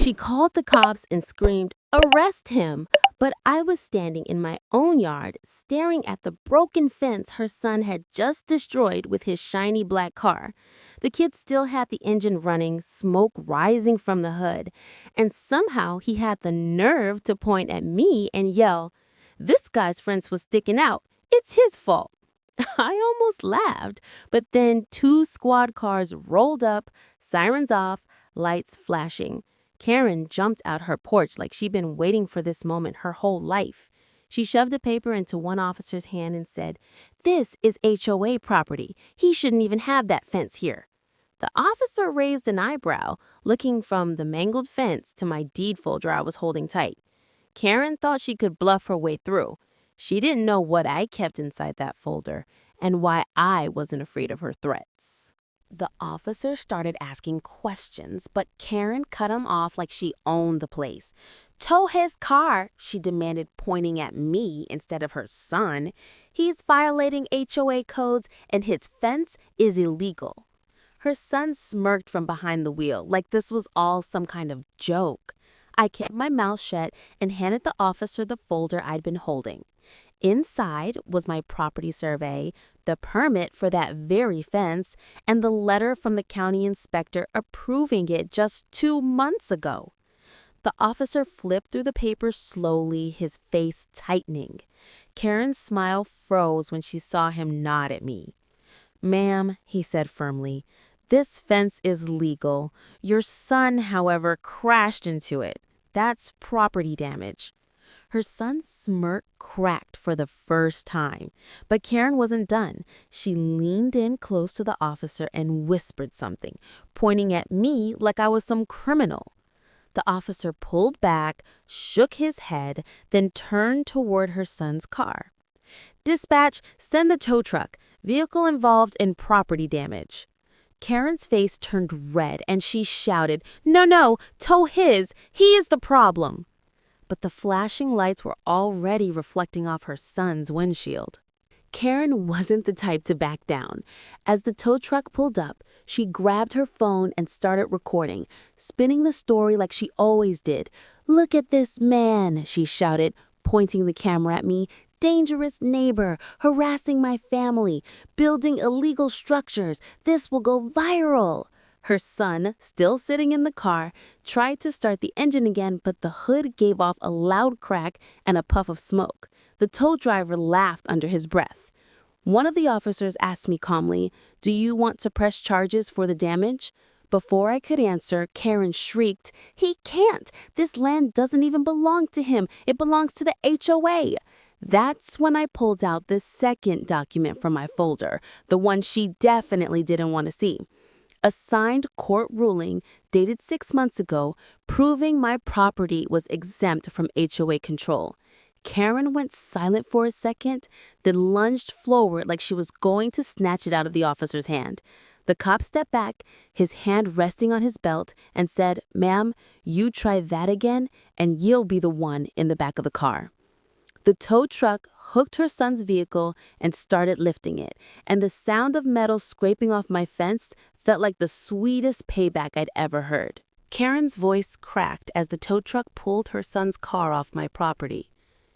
She called the cops and screamed, "Arrest him!" But I was standing in my own yard, staring at the broken fence her son had just destroyed with his shiny black car. The kid still had the engine running, smoke rising from the hood, and somehow he had the nerve to point at me and yell, "This guy's fence was sticking out. It's his fault." I almost laughed, but then two squad cars rolled up, sirens off, lights flashing. Karen jumped out her porch like she'd been waiting for this moment her whole life. She shoved a paper into one officer's hand and said, "This is HOA property. He shouldn't even have that fence here." The officer raised an eyebrow, looking from the mangled fence to my deed folder I was holding tight. Karen thought she could bluff her way through. She didn't know what I kept inside that folder and why I wasn't afraid of her threats. The officer started asking questions, but Karen cut him off like she owned the place. "Tow his car," she demanded, pointing at me instead of her son. "He's violating HOA codes and his fence is illegal." Her son smirked from behind the wheel like this was all some kind of joke. I kept my mouth shut and handed the officer the folder I'd been holding. Inside was my property survey, the permit for that very fence, and the letter from the county inspector approving it just 2 months ago. The officer flipped through the papers slowly, his face tightening. Karen's smile froze when she saw him nod at me. "Ma'am," he said firmly, "this fence is legal. Your son, however, crashed into it. That's property damage." Her son's smirk cracked for the first time, but Karen wasn't done. She leaned in close to the officer and whispered something, pointing at me like I was some criminal. The officer pulled back, shook his head, then turned toward her son's car. "Dispatch, send the tow truck. Vehicle involved in property damage." Karen's face turned red and she shouted, "No, tow his. He is the problem." But the flashing lights were already reflecting off her son's windshield. Karen wasn't the type to back down. As the tow truck pulled up, she grabbed her phone and started recording, spinning the story like she always did. "Look at this man," she shouted, pointing the camera at me. "Dangerous neighbor, harassing my family, building illegal structures. This will go viral." Her son, still sitting in the car, tried to start the engine again, but the hood gave off a loud crack and a puff of smoke. The tow driver laughed under his breath. One of the officers asked me calmly, "Do you want to press charges for the damage?" Before I could answer, Karen shrieked, "He can't! This land doesn't even belong to him. It belongs to the HOA." That's when I pulled out the second document from my folder, the one she definitely didn't want to see. A signed court ruling dated 6 months ago, proving my property was exempt from HOA control. Karen went silent for a second, then lunged forward like she was going to snatch it out of the officer's hand. The cop stepped back, his hand resting on his belt, and said, "Ma'am, you try that again, and you'll be the one in the back of the car." The tow truck hooked her son's vehicle and started lifting it, and the sound of metal scraping off my fence felt like the sweetest payback I'd ever heard. Karen's voice cracked as the tow truck pulled her son's car off my property.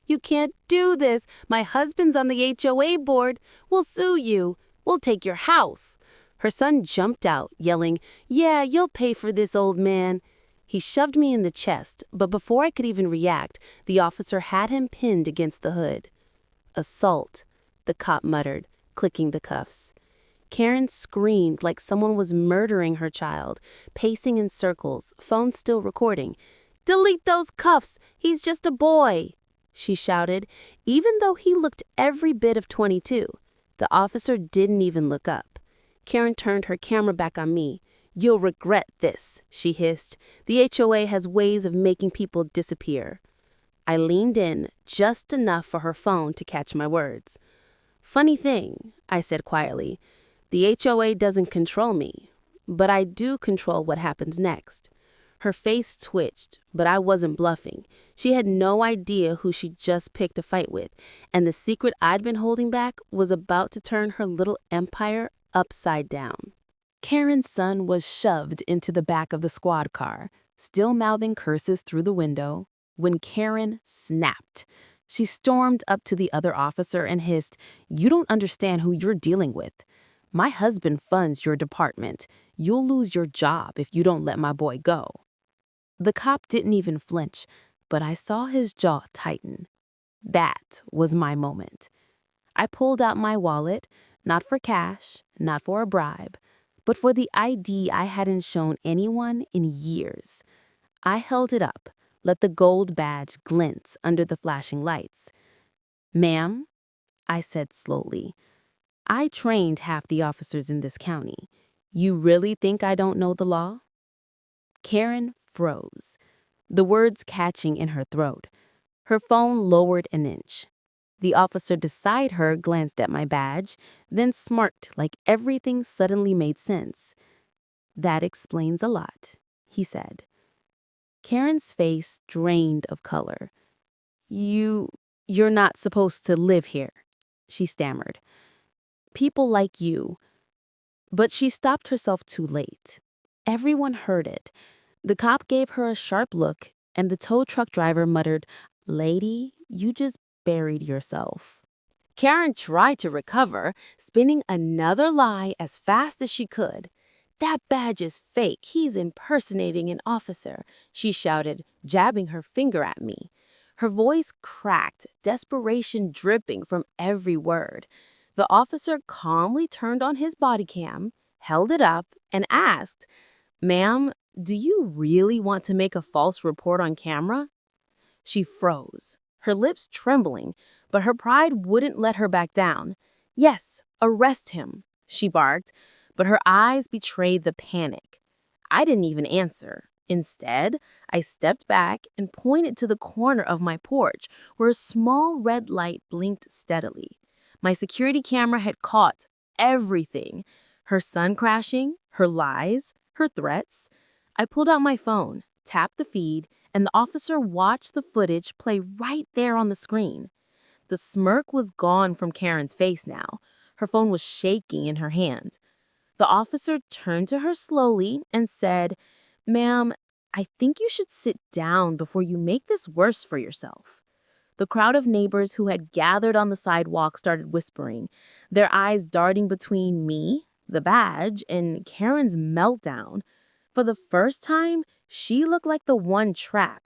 "You can't do this. My husband's on the HOA board. We'll sue you. We'll take your house." Her son jumped out, yelling, "Yeah, you'll pay for this, old man." He shoved me in the chest, but before I could even react, the officer had him pinned against the hood. "Assault," the cop muttered, clicking the cuffs. Karen screamed like someone was murdering her child, pacing in circles, phone still recording. "Delete those cuffs! He's just a boy!" she shouted, even though he looked every bit of 22. The officer didn't even look up. Karen turned her camera back on me. "You'll regret this," she hissed. "The HOA has ways of making people disappear." I leaned in just enough for her phone to catch my words. "Funny thing," I said quietly, "the HOA doesn't control me, but I do control what happens next." Her face twitched, but I wasn't bluffing. She had no idea who she just picked a fight with, and the secret I'd been holding back was about to turn her little empire upside down. Karen's son was shoved into the back of the squad car. still mouthing curses through the window, when Karen snapped. She stormed up to the other officer and hissed, "You don't understand who you're dealing with. My husband funds your department. You'll lose your job if you don't let my boy go." The cop didn't even flinch, but I saw his jaw tighten. That was my moment. I pulled out my wallet, not for cash, not for a bribe, but for the ID I hadn't shown anyone in years. I held it up, let the gold badge glint under the flashing lights. "Ma'am," I said slowly, "I trained half the officers in this county. You really think I don't know the law?" Karen froze, the words catching in her throat. Her phone lowered an inch. The officer beside her glanced at my badge, then smirked like everything suddenly made sense. "That explains a lot," he said. Karen's face drained of color. You're not supposed to live here," she stammered. "People like you." But she stopped herself too late. Everyone heard it. The cop gave her a sharp look, and the tow truck driver muttered, "Lady, you just buried yourself." Karen tried to recover, spinning another lie as fast as she could. "That badge is fake. He's impersonating an officer," she shouted, jabbing her finger at me. Her voice cracked, desperation dripping from every word. The officer calmly turned on his body cam, held it up, and asked, "Ma'am, do you really want to make a false report on camera?" She froze, her lips trembling, but her pride wouldn't let her back down. "Yes, arrest him," she barked, but her eyes betrayed the panic. I didn't even answer. Instead, I stepped back and pointed to the corner of my porch where a small red light blinked steadily. My security camera had caught everything. Her son crashing, her lies, her threats. I pulled out my phone, tapped the feed, and the officer watched the footage play right there on the screen. The smirk was gone from Karen's face now. Her phone was shaking in her hand. The officer turned to her slowly and said, "Ma'am, I think you should sit down before you make this worse for yourself." The crowd of neighbors who had gathered on the sidewalk started whispering, their eyes darting between me, the badge, and Karen's meltdown. For the first time, she looked like the one trapped,